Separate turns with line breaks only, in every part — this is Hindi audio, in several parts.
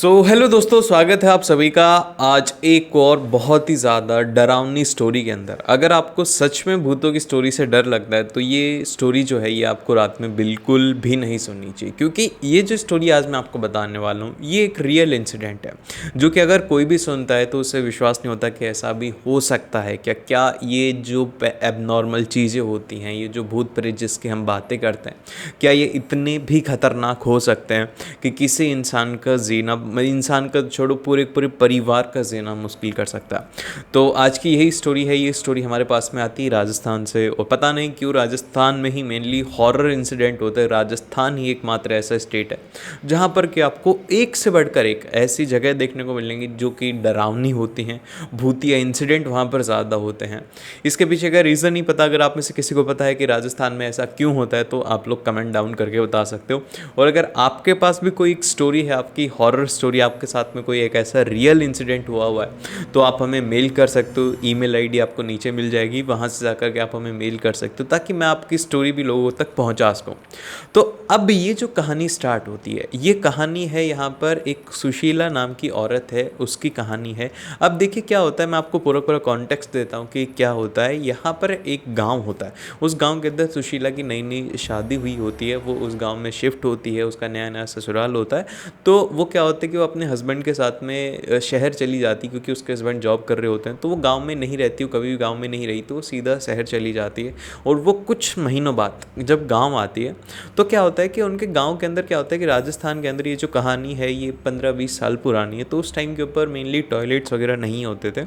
हेलो दोस्तों, स्वागत है आप सभी का आज एक और बहुत ही ज़्यादा डरावनी स्टोरी के अंदर। अगर आपको सच में भूतों की स्टोरी से डर लगता है तो ये स्टोरी जो है ये आपको रात में बिल्कुल भी नहीं सुननी चाहिए, क्योंकि ये जो स्टोरी आज मैं आपको बताने वाला हूँ ये एक रियल इंसिडेंट है जो कि अगर कोई भी सुनता है तो उसे विश्वास नहीं होता कि ऐसा भी हो सकता है। क्या ये जो एबनॉर्मल चीज़ें होती हैं, ये जो भूत प्रेत जिसकी हम बातें करते हैं, क्या ये इतने भी खतरनाक हो सकते हैं कि किसी इंसान का जीना, इंसान का छोड़ो पूरे पूरे परिवार का जीना मुश्किल कर सकता है। तो आज की यही स्टोरी है। ये स्टोरी हमारे पास में आती है राजस्थान से, और पता नहीं क्यों राजस्थान में ही मेनली हॉरर इंसिडेंट होते हैं। राजस्थान ही एकमात्र ऐसा स्टेट है जहाँ पर कि आपको एक से बढ़कर एक ऐसी जगह देखने को मिलेंगी जो कि डरावनी होती हैं। भूतिया इंसिडेंट वहाँ पर ज़्यादा होते हैं। इसके पीछे का रीज़न नहीं पता। अगर आप में से किसी को पता है कि राजस्थान में ऐसा क्यों होता है तो आप लोग कमेंट डाउन करके बता सकते हो। और अगर आपके पास भी कोई स्टोरी है, आपकी हॉरर स्टोरी, आपके साथ में कोई एक ऐसा रियल इंसिडेंट हुआ है, तो आप हमें मेल कर सकते हो। ईमेल आईडी आपको नीचे मिल जाएगी, वहाँ से जाकर के आप हमें मेल कर सकते हो ताकि मैं आपकी स्टोरी भी लोगों तक पहुँचा सकूँ। तो अब ये जो कहानी स्टार्ट होती है, ये कहानी है यहाँ पर एक सुशीला नाम की औरत है, उसकी कहानी है। अब देखिए क्या होता है, मैं आपको पूरा पूरा कॉन्टेक्स्ट देता हूँ कि क्या होता है। यहाँ पर एक गाँव होता है, उस गाँव के अंदर सुशीला की नई नई शादी हुई होती है। वो उस गाँव में शिफ्ट होती है, उसका नया नया ससुराल होता है। तो वो क्या होता है कि वो अपने हस्बैंड के साथ में शहर चली जाती, क्योंकि उसके हस्बैंड जॉब कर रहे होते हैं। तो वो गांव में नहीं रहती, वो कभी भी गांव में नहीं रही, तो वो सीधा शहर चली जाती है। और वो कुछ महीनों बाद जब गांव आती है तो क्या होता है कि उनके गांव के अंदर क्या होता है कि राजस्थान के अंदर ये जो कहानी है ये 15-20 साल पुरानी है। तो उस टाइम के ऊपर मेनली टॉयलेट्स वगैरह नहीं होते थे।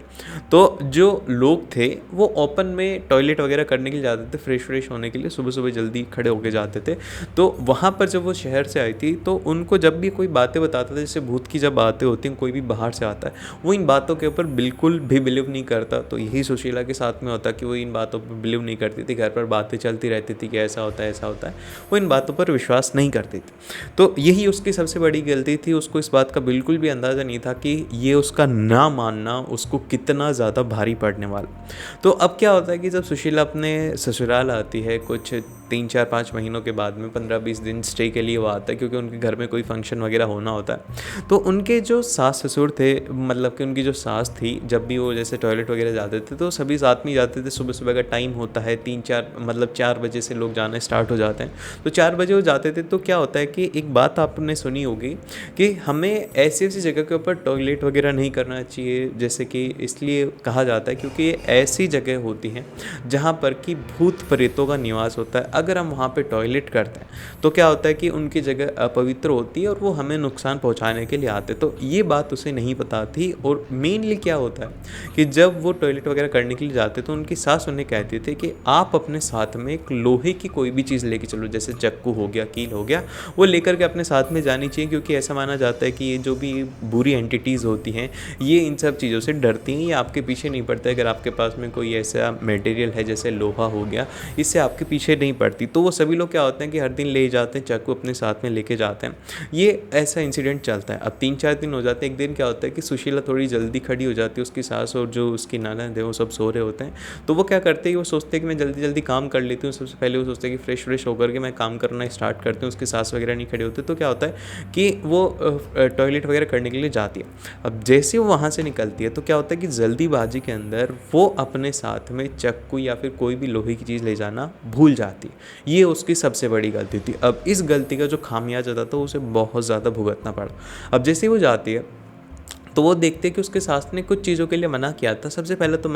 तो जो लोग थे वो ओपन में टॉयलेट वगैरह करने के लिए जाते थे, फ्रेश होने के लिए सुबह सुबह जल्दी खड़े होके जाते थे। तो वहाँ पर जब वो शहर से आई थी तो उनको जब भी कोई बातें बताता था, जैसे भूत की जब बातें होती हैं, कोई भी बाहर से आता है, वो इन बातों के ऊपर बिल्कुल भी बिलीव नहीं करता। तो यही सुशीला के साथ में होता कि वो इन बातों पर बिलीव नहीं करती थी। घर पर बातें चलती रहती थी कि ऐसा होता है ऐसा होता है, वो इन बातों पर विश्वास नहीं करती थी। तो यही उसकी सबसे बड़ी गलती थी। उसको इस बात का बिल्कुल भी अंदाज़ा नहीं था कि ये उसका ना मानना उसको कितना ज़्यादा भारी पड़ने वाला। तो अब क्या होता है कि जब सुशीला अपने ससुराल आती है, कुछ 3-4-5 महीनों के बाद में 15-20 दिन स्टे के लिए वो आता है, क्योंकि उनके घर में कोई फंक्शन वगैरह होना होता है। तो उनके जो सास ससुर थे, मतलब कि उनकी जो सास थी, जब भी वो जैसे टॉयलेट वगैरह जाते थे तो सभी साथ में ही जाते थे। सुबह सुबह का टाइम होता है, 3-4 मतलब 4 बजे से लोग जाना स्टार्ट हो जाते हैं। तो 4 बजे वो जाते थे। तो क्या होता है कि एक बात आपने सुनी होगी कि हमें ऐसी ऐसी जगह के ऊपर टॉयलेट वगैरह नहीं करना चाहिए, जैसे कि इसलिए कहा जाता है क्योंकि ये ऐसी जगह होती हैं जहाँ पर कि भूत प्रेतों का निवास होता है। अगर हम वहाँ पे टॉयलेट करते हैं तो क्या होता है कि उनकी जगह अपवित्र होती है और वो हमें नुकसान पहुँचाने के लिए आते। तो ये बात उसे नहीं पता थी। और मेनली क्या होता है कि जब वो टॉयलेट वगैरह करने के लिए जाते तो उनकी सास उन्हें कहती थी कि आप अपने साथ में एक लोहे की कोई भी चीज़ लेके चलो, जैसे चक्कू हो गया, कील हो गया, वो लेकर के अपने साथ में जानी चाहिए। क्योंकि ऐसा माना जाता है कि ये जो भी बुरी एंटिटीज़ होती हैं ये इन सब चीज़ों से डरती हैं, ये आपके पीछे नहीं पड़ता। अगर आपके पास में कोई ऐसा मटेरियल है जैसे लोहा हो गया, इससे आपके पीछे नहीं पड़ती। तो वो सभी लोग क्या होते हैं कि हर दिन ले जाते हैं, चाकू अपने साथ में लेके जाते हैं। ये ऐसा इंसिडेंट चलता है। अब 3-4 दिन हो जाते हैं। एक दिन क्या होता है कि सुशीला थोड़ी जल्दी खड़ी हो जाती है, उसकी सास और जो उसकी ननद है वो सब सो रहे होते हैं। तो वो क्या करते हैं, वो सोचते हैं कि मैं जल्दी जल्दी काम कर लेती हूँ। सबसे पहले वो सोचते हैं कि फ्रेश होकर के मैं काम करना स्टार्ट करती हूँ। उसकी सास वगैरह नहीं खड़े होते। तो क्या होता है कि वो टॉयलेट वगैरह करने के लिए जाती है। अब जैसे वो वहाँ से निकलती है तो क्या होता है कि जल्दीबाजी के अंदर वो अपने साथ में चक्कू या फिर कोई भी लोहे की चीज़ ले जाना भूल जाती है। ये उसकी सबसे बड़ी गलती थी। अब इस गलती का जो खामियाजा था तो उसे बहुत ज़्यादा भुगतना पड़ा। अब जैसे वो जाती है तो वो देखते हैं कि उसके सास ने कुछ चीज़ों के लिए मना किया था। सबसे पहले तो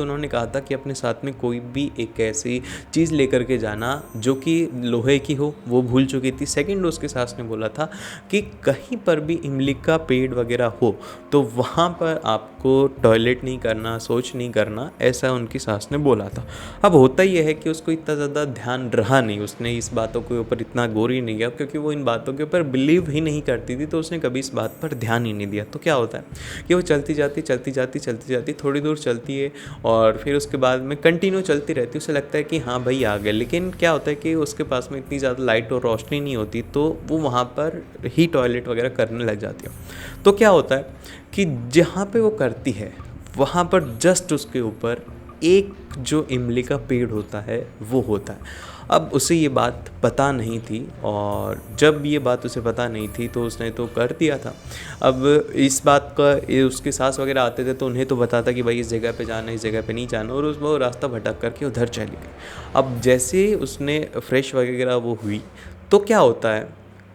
उन्होंने कहा था कि अपने साथ में कोई भी एक ऐसी चीज़ लेकर के जाना जो कि लोहे की हो, वो भूल चुकी थी। सेकंड, उसके सास ने बोला था कि कहीं पर भी इमली का पेड़ वगैरह हो तो वहाँ पर आपको टॉयलेट नहीं करना, शौच नहीं करना, ऐसा उनकी सास ने बोला था। अब होता ही है कि उसको इतना ज़्यादा ध्यान रहा नहीं, उसने इस बातों के ऊपर इतना गौर ही नहीं किया, क्योंकि वो इन बातों के ऊपर बिलीव ही नहीं करती थी। तो उसने कभी इस बात पर ध्यान ही नहीं दिया। तो क्या होता है कि वो चलती जाती थोड़ी दूर चलती है और फिर उसके बाद में कंटिन्यू चलती रहती है। उसे लगता है कि हाँ भाई आ गए, लेकिन क्या होता है कि उसके पास में इतनी ज़्यादा लाइट और रोशनी नहीं होती, तो वो वहाँ पर ही टॉयलेट वगैरह करने लग जाती है। तो क्या होता है कि जहाँ पे वो करती है वहाँ पर जस्ट उसके ऊपर एक जो इमली का पेड़ होता है वो होता है। अब उसे ये बात पता नहीं थी, और जब ये बात उसे पता नहीं थी तो उसने तो कर दिया था। अब इस बात का उसके सास वगैरह आते थे तो उन्हें तो पता था कि भाई इस जगह पे जाना है, इस जगह पे नहीं जाना, और वो रास्ता भटक करके उधर चली गई। अब जैसे ही उसने फ्रेश वगैरह वो हुई, तो क्या होता है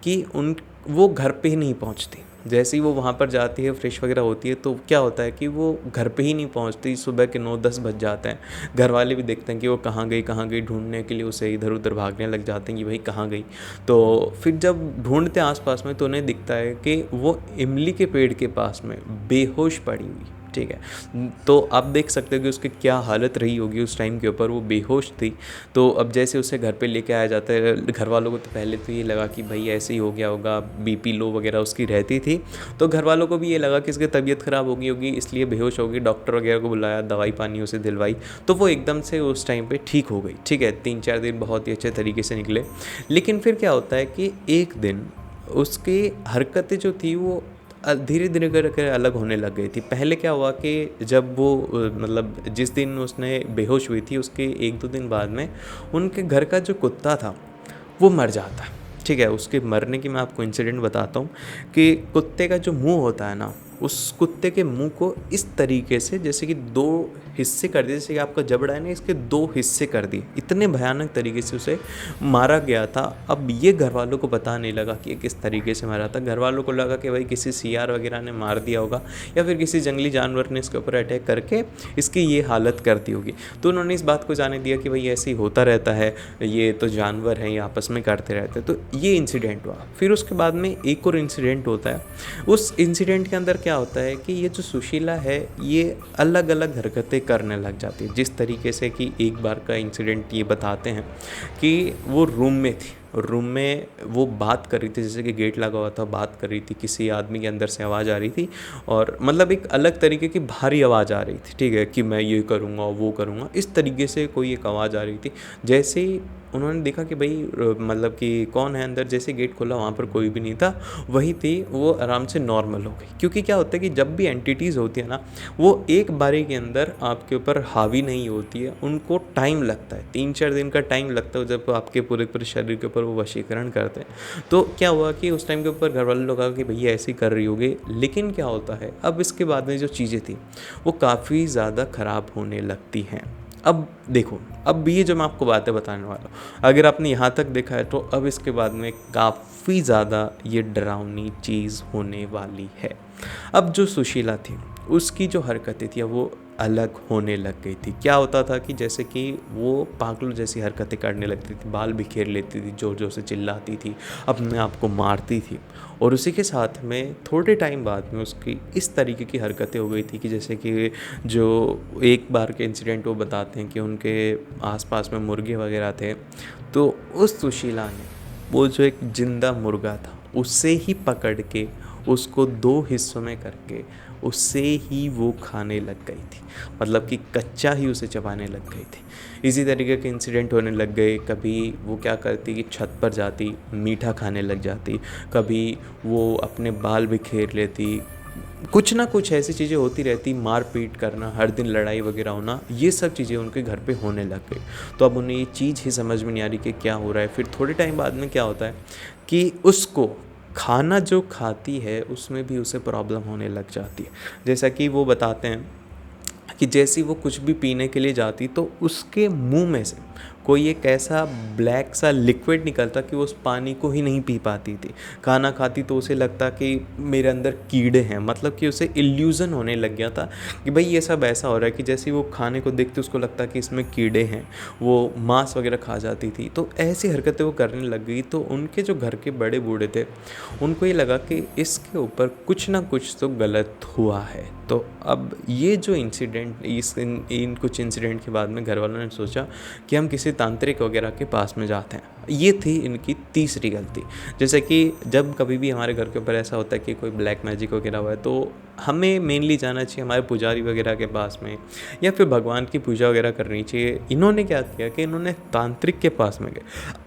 कि उन वो घर पे ही नहीं पहुंचती। जैसे ही वो वहाँ पर जाती है, फ्रेश वगैरह होती है, तो क्या होता है कि वो घर पे ही नहीं पहुँचती। सुबह के 9-10 बज जाते हैं। घर वाले भी देखते हैं कि वो कहाँ गई, ढूंढने के लिए उसे इधर उधर भागने लग जाते हैं कि भाई कहाँ गई। तो फिर जब ढूंढते हैं आसपास में, तो उन्हें दिखता है कि वो इमली के पेड़ के पास में बेहोश पड़ी हुई, ठीक है। तो आप देख सकते हो कि उसकी क्या हालत रही होगी उस टाइम के ऊपर, वो बेहोश थी। तो अब जैसे उसे घर पे लेके आया जाता है, घर वालों को तो पहले तो ये लगा कि भाई ऐसे ही हो गया होगा, बीपी लो वगैरह उसकी रहती थी। तो घर वालों को भी ये लगा कि इसकी तबीयत ख़राब हो गई होगी, इसलिए बेहोश होगी। डॉक्टर वगैरह को बुलाया, दवाई पानी उसे दिलवाई, तो वो एकदम से उस टाइम पे ठीक हो गई, ठीक है। 3-4 दिन बहुत ही अच्छे तरीके से निकले। लेकिन फिर क्या होता है कि एक दिन उसकी हरकतें जो थी वो धीरे धीरे करके अलग होने लग गई थी। पहले क्या हुआ कि जब वो मतलब जिस दिन उसने बेहोश हुई थी, उसके 1-2 दिन बाद में उनके घर का जो कुत्ता था वो मर जाता है, ठीक है। उसके मरने की मैं आपको इंसिडेंट बताता हूँ कि कुत्ते का जो मुंह होता है ना, उस कुत्ते के मुंह को इस तरीके से जैसे कि 2 हिस्से कर दिए, जैसे कि आपका जबड़ा है ना, इसके 2 हिस्से कर दिए। इतने भयानक तरीके से उसे मारा गया था। अब ये घर वालों को पता नहीं लगा कि ये किस तरीके से मारा था। घर वालों को लगा कि भाई किसी सियार वगैरह ने मार दिया होगा, या फिर किसी जंगली जानवर ने इसके ऊपर अटैक करके इसकी ये हालत कर दी होगी। तो उन्होंने इस बात को जाने दिया कि भाई ऐसे ही होता रहता है, ये तो जानवर हैं, ये आपस में करते रहते हैं। तो ये इंसिडेंट हुआ। फिर उसके बाद में एक और इंसिडेंट होता है। उस इंसिडेंट के अंदर क्या होता है कि ये जो सुशीला है, ये अलग अलग हरकतें करने लग जाती है। जिस तरीके से कि एक बार का इंसिडेंट ये बताते हैं कि वो रूम में थी, रूम में वो बात कर रही थी, जैसे कि गेट लगा हुआ था, बात कर रही थी, किसी आदमी के अंदर से आवाज़ आ रही थी, और मतलब एक अलग तरीके की भारी आवाज़ आ रही थी, ठीक है, कि मैं ये करूँगा वो करूँगा, इस तरीके से कोई एक आवाज़ आ रही थी। जैसे ही उन्होंने देखा कि भाई मतलब कि कौन है अंदर, जैसे गेट खोला वहाँ पर कोई भी नहीं था, वही थी, वो आराम से नॉर्मल हो गई। क्योंकि क्या होता है कि जब भी एंटिटीज़ होती है ना, वो एक बारी के अंदर आपके ऊपर हावी नहीं होती है, उनको टाइम लगता है, 3-4 दिन का टाइम लगता है जब आपके पूरे पूरे शरीर के ऊपर वो वशीकरण करते हैं। तो क्या हुआ कि उस टाइम के ऊपर घर वाले लोग कहा कि भैया ऐसे ही कर रही होगी। लेकिन क्या होता है, अब इसके बाद में जो चीज़ें थी वो काफ़ी ज़्यादा ख़राब होने लगती हैं। अब देखो, अब ये जो मैं आपको बातें बताने वाला हूँ, अगर आपने यहाँ तक देखा है तो अब इसके बाद में काफ़ी ज़्यादा ये डरावनी चीज़ होने वाली है। अब जो सुशीला थी, उसकी जो हरकतें थी वो अलग होने लग गई थी। क्या होता था कि जैसे कि वो पागलों जैसी हरकतें करने लगती थी, बाल बिखेर लेती थी, ज़ोर ज़ोर से चिल्लाती थी, अपने आप को मारती थी, और उसी के साथ में थोड़े टाइम बाद में उसकी इस तरीके की हरकतें हो गई थी कि जैसे कि जो एक बार के इंसिडेंट वो बताते हैं कि उनके आसपास में मुर्गे वगैरह थे, तो उस सुशीला ने वो जो एक जिंदा मुर्गा था उससे ही पकड़ के उसको 2 हिस्सों में करके उससे ही वो खाने लग गई थी। मतलब कि कच्चा ही उसे चबाने लग गई थी। इसी तरीके के इंसिडेंट होने लग गए। कभी वो क्या करती कि छत पर जाती, मीठा खाने लग जाती, कभी वो अपने बाल बिखेर लेती, कुछ ना कुछ ऐसी चीज़ें होती रहती, मार पीट करना, हर दिन लड़ाई वगैरह होना, ये सब चीज़ें उनके घर पे होने लग गई। तो अब उन्हें ये चीज़ ही समझ में नहीं आ रही कि क्या हो रहा है। फिर थोड़े टाइम बाद में क्या होता है कि उसको खाना जो खाती है उसमें भी उसे प्रॉब्लम होने लग जाती है। जैसा कि वो बताते हैं कि जैसे ही वो कुछ भी पीने के लिए जाती तो उसके मुंह में से कोई एक ऐसा ब्लैक सा लिक्विड निकलता कि वो उस पानी को ही नहीं पी पाती थी। खाना खाती तो उसे लगता कि मेरे अंदर कीड़े हैं, मतलब कि उसे इल्यूज़न होने लग गया था कि भाई ये सब ऐसा हो रहा है कि जैसे वो खाने को देखती उसको लगता कि इसमें कीड़े हैं, वो मांस वगैरह खा जाती थी। तो ऐसी हरकतें वो करने लग गई। तो उनके जो घर के बड़े बूढ़े थे उनको ये लगा कि इसके ऊपर कुछ ना कुछ तो गलत हुआ है। तो अब ये जो इंसिडेंट इन कुछ इंसिडेंट के बाद में घर वालों ने सोचा कि हम किसी तांत्रिक वगैरह के पास में जाते हैं। ये थी इनकी तीसरी गलती। जैसे कि जब कभी भी हमारे घर के ऊपर ऐसा होता है कि कोई ब्लैक मैजिक वगैरह हुआ है तो हमें मेनली जाना चाहिए हमारे पुजारी वगैरह के पास में, या फिर भगवान की पूजा वगैरह करनी चाहिए। इन्होंने क्या किया कि इन्होंने तांत्रिक के पास में गए।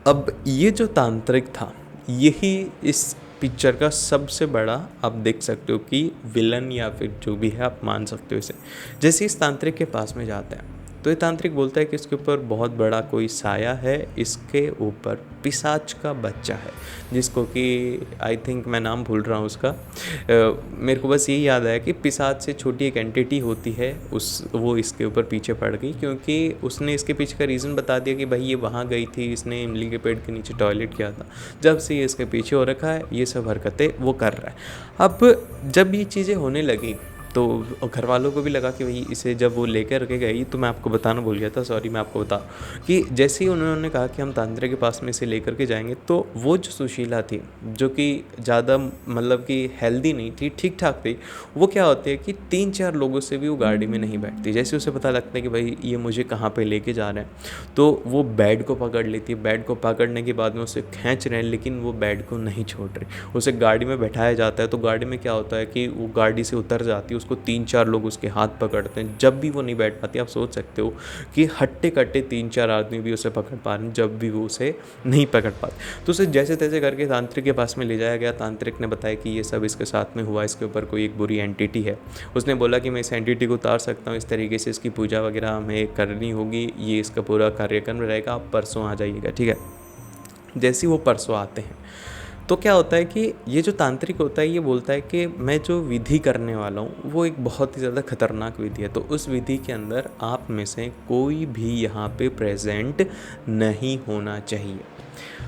अब ये जो तांत्रिक था यही इस पिक्चर का सबसे बड़ा आप देख सकते हो कि विलन, या फिर जो भी है आप मान सकते हो इसे। जैसे इस तांत्रिक के पास में जाते हैं तो ये तांत्रिक बोलता है कि इसके ऊपर बहुत बड़ा कोई साया है, इसके ऊपर पिशाच का बच्चा है, जिसको कि आई थिंक मैं नाम भूल रहा हूँ उसका। मेरे को बस यही याद आया कि पिशाच से छोटी एक एंटिटी होती है, वो इसके ऊपर पीछे पड़ गई, क्योंकि उसने इसके पीछे का रीज़न बता दिया कि भाई ये वहाँ गई थी, इसने इमली के पेड़ के नीचे टॉयलेट किया था, जब से ये इसके पीछे हो रखा है, ये सब हरकतें वो कर रहा है। अब जब ये चीज़ें होने लगी तो घर वालों को भी लगा कि भाई इसे जब वो लेकर के गई, तो मैं आपको बताना भूल गया था, सॉरी, मैं आपको बता कि जैसे ही उन्होंने कहा कि हम तांत्रिक के पास में इसे लेकर के जाएंगे, तो वो जो सुशीला थी, जो कि ज़्यादा मतलब कि हेल्दी नहीं थी, ठीक ठाक थी, वो क्या होती है कि 3-4 लोगों से भी वो गाड़ी में नहीं बैठती। जैसे उसे पता लगता है कि भाई ये मुझे कहाँ पे लेके जा रहे हैं, तो वो बेड को पकड़ लेती है। बेड को पकड़ने के बाद में उसे खींच रहे हैं, लेकिन वो बेड को नहीं छोड़ रही। उसे गाड़ी में बैठाया जाता है, तो गाड़ी में क्या होता है कि वो गाड़ी से उतर जाती है, उसको 3-4 लोग उसके हाथ पकड़ते हैं। जब भी वो नहीं बैठ पाती, आप सोच सकते हो कि हट्टे कट्टे 3-4 आदमी भी उसे पकड़ पा रहे हैं, जब भी वो उसे नहीं पकड़ पाते। तो उसे जैसे तैसे करके तांत्रिक के पास में ले जाया गया। तांत्रिक ने बताया कि ये सब इसके साथ में हुआ, इसके ऊपर कोई एक बुरी एंटिटी है। उसने बोला कि मैं इस एंटिटी को उतार सकता हूँ, इस तरीके से इसकी पूजा वगैरह हमें करनी होगी, ये इसका पूरा कार्यक्रम रहेगा, आप परसों आ जाइएगा, ठीक है। जैसे वो परसों आते हैं, तो क्या होता है कि ये जो तांत्रिक होता है, ये बोलता है कि मैं जो विधि करने वाला हूँ वो एक बहुत ही ज़्यादा खतरनाक विधि है, तो उस विधि के अंदर आप में से कोई भी यहाँ पे प्रेजेंट नहीं होना चाहिए।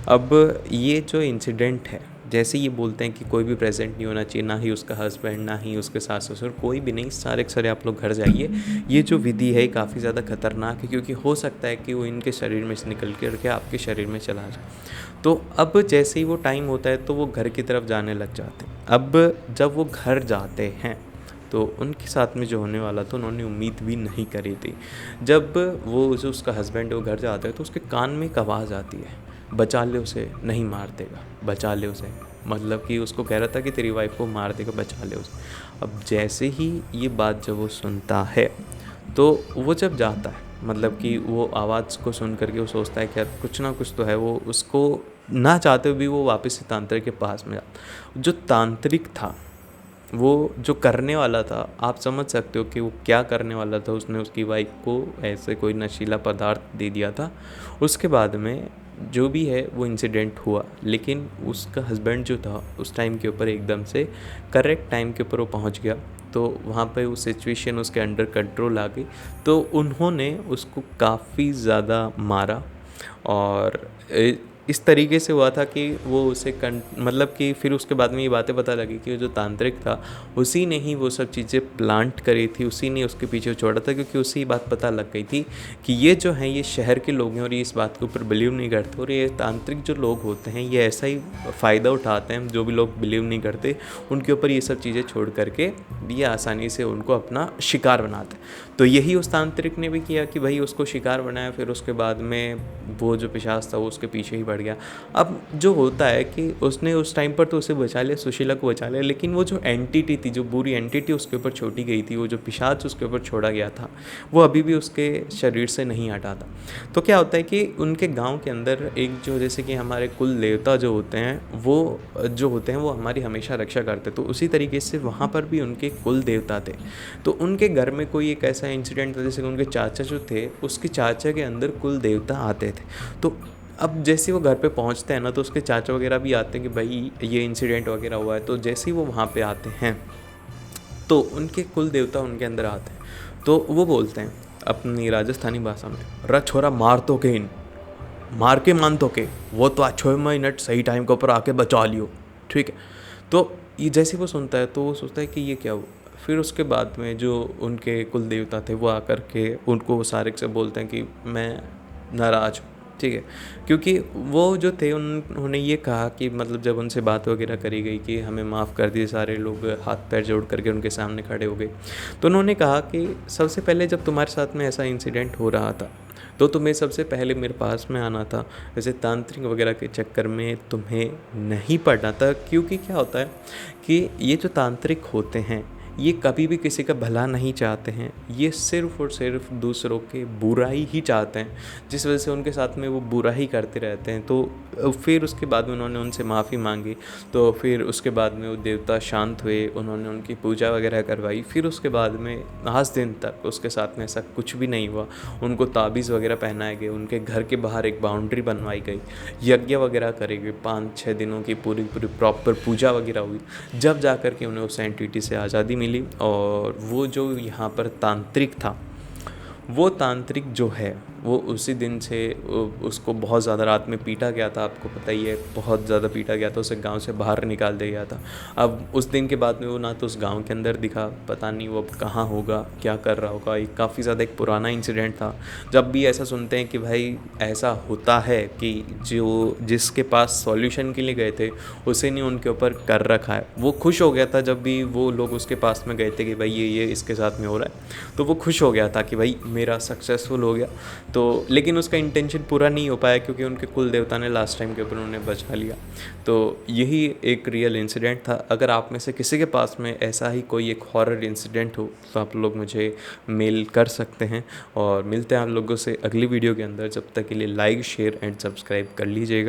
अब ये जो इंसिडेंट है, जैसे ये बोलते हैं कि कोई भी प्रेजेंट नहीं होना चाहिए, ना ही उसका हस्बैंड, ना ही उसके सास ससुर, कोई भी नहीं, सारे के सारे आप लोग घर जाइए। ये जो विधि है काफ़ी ज़्यादा खतरनाक है, क्योंकि हो सकता है कि वो इनके शरीर में से निकल के आपके शरीर में चला जाए। तो अब जैसे ही वो टाइम होता है, तो वो घर की तरफ जाने लग जाते हैं। अब जब वो घर जाते हैं, तो उनके साथ में जो होने वाला था, उन्होंने उम्मीद भी नहीं करी थी। जब वो जो उसका हस्बैंड है वो घर जाता है, तो उसके कान में एक आवाज़ आती है, बचा ले उसे, नहीं मार देगा, बचा ले उसे। मतलब कि उसको कह रहा था कि तेरी वाइफ को मार देगा, बचा ले उसे। अब जैसे ही ये बात जब वो सुनता है, तो वो जब जाता है, मतलब कि वो आवाज़ को सुन करके वो सोचता है कि यार कुछ ना कुछ तो है, वो उसको ना चाहते हुए भी वो वापस से तांत्रिक के पास में जाता। जो तांत्रिक था, वो जो करने वाला था, आप समझ सकते हो कि वो क्या करने वाला था। उसने उसकी वाइफ को ऐसे कोई नशीला पदार्थ दे दिया था। उसके बाद में जो भी है वो इंसिडेंट हुआ, लेकिन उसका हस्बैंड जो था उस टाइम के ऊपर एकदम से करेक्ट टाइम के ऊपर वो पहुंच गया, तो वहाँ पे वो सिचुएशन उसके अंडर कंट्रोल आ गई। तो उन्होंने उसको काफ़ी ज़्यादा मारा, और इस तरीके से हुआ था कि वो उसे मतलब कि फिर उसके बाद में ये बातें पता लगी कि वो जो तांत्रिक था, उसी ने ही वो सब चीज़ें प्लांट करी थी, उसी ने उसके पीछे छोड़ा था, क्योंकि उसी बात पता लग गई थी कि ये जो हैं ये शहर के लोग हैं और ये इस बात के ऊपर बिलीव नहीं करते, और ये तांत्रिक जो लोग होते हैं ये ऐसा ही फ़ायदा उठाते हैं, जो भी लोग बिलीव नहीं करते उनके ऊपर ये सब चीज़ें छोड़ करके ये आसानी से उनको अपना शिकार बनाते हैं। तो यही उस तांत्रिक ने भी किया कि भाई उसको शिकार बनाया, फिर उसके बाद में वो जो पिशाच था वो उसके पीछे ही बढ़ गया। अब जो होता है कि उसने उस टाइम पर तो उसे बचा लिया, सुशीला को बचा लिया, लेकिन वो जो एंटिटी थी, जो बुरी एंटिटी उसके ऊपर छोड़ी गई थी, वो जो पिशाच उसके ऊपर छोड़ा गया था, वो अभी भी उसके शरीर से नहीं हटा था। तो क्या होता है कि उनके गांव के अंदर एक जो, जैसे कि हमारे कुल देवता जो होते हैं, वो जो होते हैं वो हमारी हमेशा रक्षा करते, तो उसी तरीके से वहाँ पर भी उनके कुल देवता थे। तो उनके घर में कोई एक ऐसा इंसिडेंट था, जैसे कि उनके चाचा जो थे, उसके चाचा के अंदर कुल देवता आते थे। तो अब जैसे वो घर पे पहुंचते हैं ना, तो उसके चाचा वगैरह भी आते हैं कि भाई ये इंसिडेंट वगैरह हुआ है। तो जैसे ही वो वहाँ पे आते हैं, तो उनके कुल देवता उनके अंदर आते हैं, तो वो बोलते हैं अपनी राजस्थानी भाषा में, र छोरा मार तो के इन, मार के मान तो के, वो तो आज 6 मिनट सही टाइम के ऊपर आके बचा लियो, ठीक है। तो ये जैसे वो सुनता है, तो वो सोचता है कि ये क्या हुआ। फिर उसके बाद में जो उनके कुल देवता थे वो आकर के उनको सारे से बोलते हैं कि मैं नाराज़ हूँ, ठीक है। क्योंकि वो जो थे उन्होंने ये कहा कि मतलब जब उनसे बात वगैरह करी गई कि हमें माफ़ कर दिए, सारे लोग हाथ पैर जोड़ करके उनके सामने खड़े हो गए। तो उन्होंने कहा कि सबसे पहले जब तुम्हारे साथ में ऐसा इंसिडेंट हो रहा था, तो तुम्हें सबसे पहले मेरे पास में आना था, वैसे तांत्रिक वगैरह के चक्कर में तुम्हें नहीं पड़ना था। क्योंकि क्या होता है कि ये जो तांत्रिक होते हैं, ये कभी भी किसी का भला नहीं चाहते हैं, ये सिर्फ़ और सिर्फ दूसरों के बुराई ही चाहते हैं, जिस वजह से उनके साथ में वो बुरा ही करते रहते हैं। तो फिर उसके बाद में उन्होंने उनसे माफ़ी मांगी, तो फिर उसके बाद में वो देवता शांत हुए, उन्होंने उनकी पूजा वगैरह करवाई। फिर उसके बाद में आज दिन तक उसके साथ में ऐसा कुछ भी नहीं हुआ। उनको ताबीज़ वगैरह पहनाए गए, उनके घर के बाहर एक बाउंड्री बनवाई गई, यज्ञ वगैरह करे गए, 5-6 दिनों की पूरी पूरी प्रॉपर पूजा वगैरह हुई, जब जा कर के उन्हें उस एंटिटी से आज़ादी मिली। और वो जो यहाँ पर तांत्रिक था, वो तांत्रिक जो है वो उसी दिन से उसको बहुत ज़्यादा रात में पीटा गया था, आपको पता ही है, बहुत ज़्यादा पीटा गया था, उसे गांव से बाहर निकाल दिया गया था। अब उस दिन के बाद में वो ना तो उस गांव के अंदर दिखा, पता नहीं वो अब कहाँ होगा, क्या कर रहा होगा। ये काफ़ी ज़्यादा एक पुराना इंसिडेंट था। जब भी ऐसा सुनते हैं कि भाई ऐसा होता है कि जो जिसके पास सॉल्यूशन के लिए गए थे उसे नहीं उनके ऊपर कर रखा है, वो खुश हो गया था जब भी वो लोग उसके पास में गए थे कि भाई ये इसके साथ में हो रहा है, तो वो खुश हो गया था कि भाई मेरा सक्सेसफुल हो गया। तो लेकिन उसका इंटेंशन पूरा नहीं हो पाया क्योंकि उनके कुल देवता ने लास्ट टाइम के ऊपर उन्हें बचा लिया। तो यही एक रियल इंसिडेंट था। अगर आप में से किसी के पास में ऐसा ही कोई एक हॉरर इंसिडेंट हो तो आप लोग मुझे मेल कर सकते हैं। और मिलते हैं आप लोगों से अगली वीडियो के अंदर। जब तक के लिए लाइक, शेयर एंड सब्सक्राइब कर लीजिएगा।